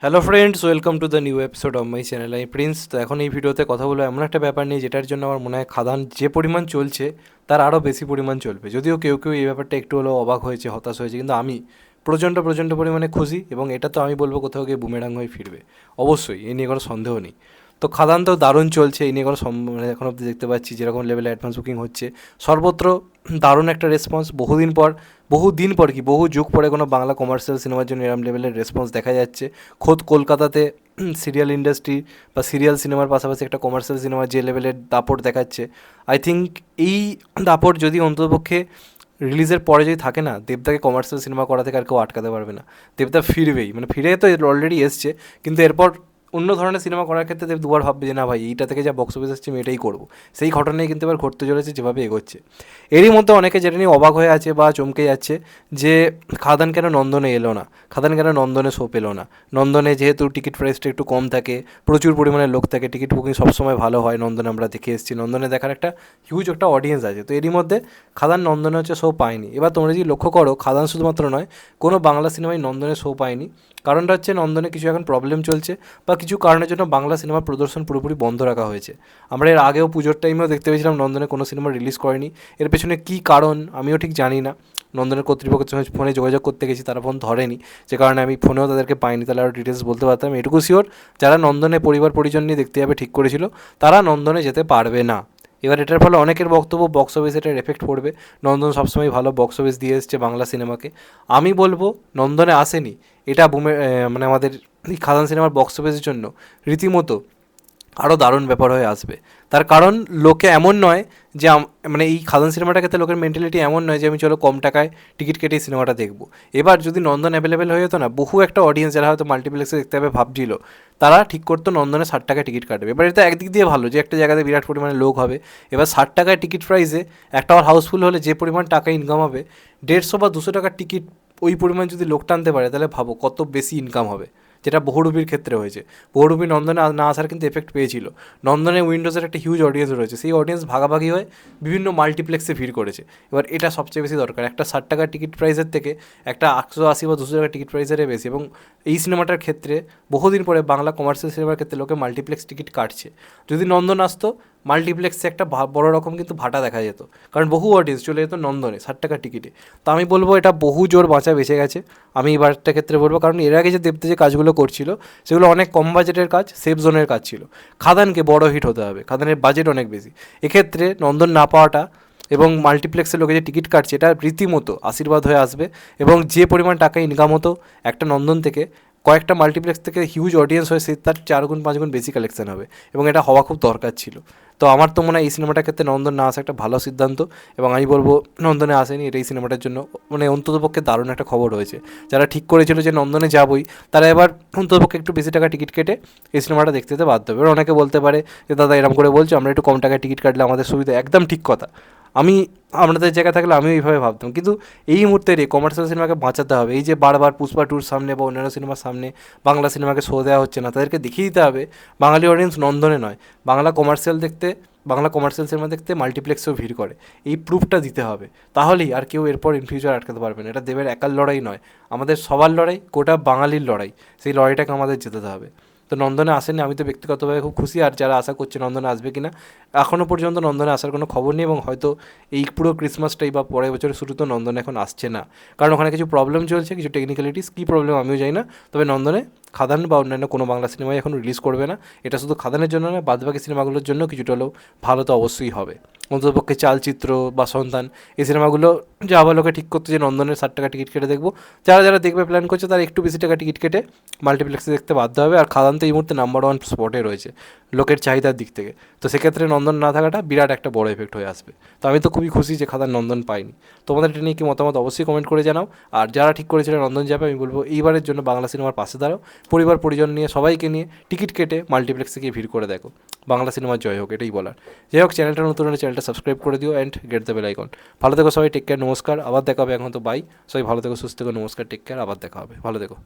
Hello friends, welcome to the new episode of my channel. আমি Prince. তো এখন এই ভিডিওতে কথা বলবো এমন একটা ব্যাপার নিয়ে যেটার জন্য আমার মনে হয় খাদান যে পরিমাণ চলছে তার আরও বেশি পরিমাণ চলবে। যদিও কেউ কেউ এই ব্যাপারটা একটু হলেও অবাক হয়েছে, হতাশ হয়েছে, কিন্তু আমি প্রচণ্ড প্রচণ্ড পরিমাণে খুশি। এবং এটা তো আমি বলবো কোথাও গিয়ে বুমেরাং হয়ে ফিরবে অবশ্যই, এই নিয়ে কোনো সন্দেহ নেই। তো খাদান তো দারুণ চলছে, এই নিয়ে কোনো মানে এখন অব্দি দেখতে পাচ্ছি যেরকম লেভেলে অ্যাডভান্স বুকিং হচ্ছে সর্বত্র দারুণ একটা রেসপন্স। বহু যুগ পরে কোনো বাংলা কমার্শিয়াল সিনেমার জন্য এরম লেভেলের রেসপন্স দেখা যাচ্ছে। খোদ কলকাতাতে সিরিয়াল ইন্ডাস্ট্রি বা সিরিয়াল সিনেমার পাশাপাশি একটা কমার্শিয়াল সিনেমার যে লেভেলের দাপট দেখাচ্ছে, আই থিঙ্ক এই দাপট যদি অন্ততপক্ষে রিলিজের পরে যদি থাকে না, দেবদাকে কমার্শিয়াল সিনেমা করা থেকে আর কেউ আটকাতে পারবে না। দেবদা ফিরবেই, মানে ফিরে তো অলরেডি এসছে, কিন্তু এরপর অন্য ধরনের সিনেমা করার ক্ষেত্রে দেব দুবার ভাববে যে না ভাই, এইটা থেকে যা বক্স অফিস আসছে আমি এটাই করবো। সেই ঘটনাই কিন্তু এবার ঘটতে চলেছে যেভাবে এগোচ্ছে। এরই মধ্যে অনেকে যেটা নিয়ে অবাক হয়ে আছে বা চমকে যাচ্ছে যে খাদান কেন নন্দনে এলো না, খাদান কেন নন্দনে শো পেলো না। নন্দনে যেহেতু টিকিট প্রাইসটা একটু কম থাকে, প্রচুর পরিমাণে লোক থাকে, টিকিট বুকিং সবসময় ভালো হয়, নন্দনে আমরা দেখে এসেছি, নন্দনে দেখার একটা হিউজ একটা অডিয়েন্স আছে। তো এরই মধ্যে খাদান নন্দনে হচ্ছে শো পায়নি। এবার তোমরা যদি লক্ষ্য করো, খাদান শুধুমাত্র নয়, কোনো বাংলা সিনেমায় নন্দনে শো পায়নি। কারণটা হচ্ছে নন্দনে কিছু এখন প্রবলেম চলছে বা কিছু কারণের জন্য বাংলা সিনেমার প্রদর্শন পুরোপুরি বন্ধ রাখা হয়েছে। আমরা এর আগেও পুজোর টাইমেও দেখতে পেয়েছিলাম নন্দনে কোনো সিনেমা রিলিজ করেনি। এর পেছনে কী কারণ আমিও ঠিক জানি না। নন্দনের কর্তৃপক্ষের সঙ্গে ফোনে যোগাযোগ করতে গেছি, তারা ফোন ধরেনি, যে কারণে আমি ফোনেও তাদেরকে পাইনি। তাহলে আরও ডিটেলস বলতে পারতাম। এটুকু শিওর, যারা নন্দনে পরিবার পরিজন নিয়ে দেখতে যাবে ঠিক করেছিল, তারা নন্দনে যেতে পারবে না। এবার এটার ফলে অনেকের বক্তব্য বক্স অফিসে এটার এফেক্ট পড়বে। নন্দন সবসময় ভালো বক্স অফিস দিয়ে এসছে বাংলা সিনেমাকে। আমি বলবো নন্দনে আসেনি, এটা মানে আমাদের এই খাদান সিনেমার বক্স অফিসের জন্য রীতিমতো আরও দারুণ ব্যাপার হয়ে আসবে। তার কারণ লোকে এমন নয় যে মানে এই খাদান সিনেমাটা ক্ষেত্রে লোকের মেন্টালিটি এমন নয় যে আমি চলো কম টাকায় টিকিট কেটে এই সিনেমাটা দেখবো। এবার যদি নন্দন অ্যাভেলেবেল হয়ে যেত না, বহু একটা অডিয়েন্স যারা হয়তো মাল্টিপ্লেক্সে দেখতে হবে ভাবছিল, তারা ঠিক করতো নন্দনে 60 টাকায় টিকিট কাটবে। এবার এটা একদিক দিয়ে ভালো যে একটা জায়গাতে বিরাট পরিমাণে লোক হবে। এবার 60 টাকায় টিকিট প্রাইসে একটা আবার হাউসফুল হলে যে পরিমাণ টাকা ইনকাম হবে, 150 বা 200 টাকার টিকিট ওই পরিমাণ যদি লোক টানতে পারে, তাহলে ভাবো কত বেশি ইনকাম হবে। যেটা বহুরূপীর ক্ষেত্রে হয়েছে। বহুরূপী নন্দনে না আসার কিন্তু এফেক্ট পেয়েছিল। নন্দনে উইন্ডোজের একটা হিউজ অডিয়েন্স রয়েছে, সেই অডিয়েন্স ভাগাভাগি হয়ে বিভিন্ন মাল্টিপ্লেক্সে ভিড় করেছে। এবার এটা সবচেয়ে বেশি দরকার, একটা 60 টাকার টিকিট প্রাইসের থেকে একটা 180 বা 200 টাকার টিকিট প্রাইসের বেশি। এবং এই সিনেমাটার ক্ষেত্রে বহুদিন পরে বাংলা কমার্শিয়াল সিনেমার ক্ষেত্রে লোকে মাল্টিপ্লেক্স টিকিট কাটছে। যদি নন্দন আসতো, মাল্টিপ্লেক্সে একটা বড় রকম কিন্তু ভাটা দেখা যেত, কারণ বহু অডিয়েন্স চলে যেত নন্দনে 60 টাকার টিকিটে। তো আমি বলবো এটা বহু জোর বাঁচা বেঁচে গেছে, আমি এবারটা ক্ষেত্রে বলবো। কারণ এর আগে যে দেবতে যে কাজগুলো করছিল, সেগুলো অনেক কম বাজেটের কাজ, সেফ জোনের কাজ ছিল। খাদানকে বড় হিট হতে হবে, খাদানের বাজেট অনেক বেশি। এক্ষেত্রে নন্দন না পাওয়াটা এবং মাল্টিপ্লেক্সের লোকে যে টিকিট কাটছে, এটা রীতিমতো আশীর্বাদ হয়ে আসবে। এবং যে পরিমাণ টাকা ইনকাম হতো একটা নন্দন থেকে, কয়েকটা মাল্টিপ্লেক্স থেকে হিউজ অডিয়েন্স হয়েছে, তার 4 গুণ 5 গুণ বেশি কালেকশন হবে। এবং এটা হওয়া খুব দরকার ছিল। তো আমার তো মনে হয় এই সিনেমাটার ক্ষেত্রে নন্দন না আসা একটা ভালো সিদ্ধান্ত। এবং আমি বলবো নন্দনে আসেনি, এটা এই সিনেমাটার জন্য মানে অন্ততপক্ষে দারুণ একটা খবর হয়েছে। যারা ঠিক করেছিল যে নন্দনে যাবই, তারা এবার অন্ততপক্ষে একটু বেশি টাকা টিকিট কেটে এই সিনেমাটা দেখতে যেতে বাধ্য হবে। এবার অনেকে বলতে পারে যে দাদা এরকম করে বলছো, আমরা একটু কম টাকায় টিকিট কাটলে আমাদের সুবিধা। একদম ঠিক কথা। আমি আপনাদের জায়গায় থাকলে আমিও এইভাবে ভাবতাম, কিন্তু এই মুহূর্তে কমার্শিয়াল সিনেমাকে বাঁচাতে হবে। এই যে বারবার পুষ্পা টুর সামনে বা অন্যান্য সিনেমার সামনে বাংলা সিনেমাকে শো দেওয়া হচ্ছে না, তাদেরকে দেখিয়ে দিতে হবে বাঙালি অডিয়েন্স নন্দনে নয়, বাংলা কমার্শিয়াল সিনেমা দেখতে মাল্টিপ্লেক্সেও ভিড় করে। এই প্রুফটা দিতে হবে, তাহলেই আর কেউ এরপর ইন ফিউচার আটকাতে পারবে না। এটা দেবের একার লড়াই নয়, আমাদের সবার লড়াই, গোটা বাঙালির লড়াই। সেই লড়াইটাকে আমাদের জেতাতে হবে। তো নন্দনে আসেনি, আমি তো ব্যক্তিগতভাবে খুব খুশি। আর যারা আশা করছে নন্দনে আসবে কিনা, এখনও পর্যন্ত নন্দনে আসার কোনো খবর নেই। এবং হয়তো এই পুরো ক্রিসমাসটাই বা পরের বছরের শুরুতেও নন্দনে এখন আসছে না, কারণ ওখানে কিছু প্রবলেম চলছে, কিছু টেকনিক্যালিটিস। কী প্রবলেম আমিও জানি না, তবে নন্দনে খাদান বা অন্যান্য কোনো বাংলা সিনেমাই এখন রিলিজ করবে না। এটা শুধু খাদানের জন্য না, বাদবাকি সিনেমাগুলোর জন্য কিছুটা হলেও ভালো তো অবশ্যই হবে। অন্ততপক্ষে চালচিত্র বা সন্তান, এই সিনেমাগুলো যা আবার লোকে ঠিক করতে যে নন্দনের 60 টাকা টিকিট কেটে দেখবো, যারা যারা দেখবে প্ল্যান করছে তারা একটু বেশি টাকা টিকিট কেটে মাল্টিপ্লেক্সে দেখতে বাধ্য হবে। আর খাদান তো এই মুহূর্তে নাম্বার 1 স্পটে রয়েছে লোকের চাহিদার দিক থেকে। তো সেক্ষেত্রে নন্দন না থাকাটা বিরাট একটা বড় এফেক্ট হয়ে আসবে। তো আমি তো খুবই খুশি যে খাদান নন্দন পাইনি। তোমাদের এটা নিয়ে কি মতামত অবশ্যই কমেন্ট করে জানাও। আর যারা ঠিক করেছিল নন্দন যাবে, আমি বলবো এইবারের জন্য বাংলা সিনেমার পাশে দাঁড়াও, পরিবার পরিজন নিয়ে সবাইকে নিয়ে টিকিট কেটে মাল্টিপ্লেক্সে গিয়ে ভিড় করে দেখো। বাংলা সিনেমার জয় হোক, এটাই বলার। যাই হোক, চ্যানেলটা নতুন হলে চ্যানেলটা সাবস্ক্রাইব করে দিও and get the bell icon. ভালো থেকো সবাই, টেক কেয়ার, নমস্কার, আবার দেখা হবে। এখন তো বাই, সবাই ভালো থেকো, সুস্থ থেকো, নমস্কার, টেক কেয়ার, আবার দেখা হবে, ভালো থেকো।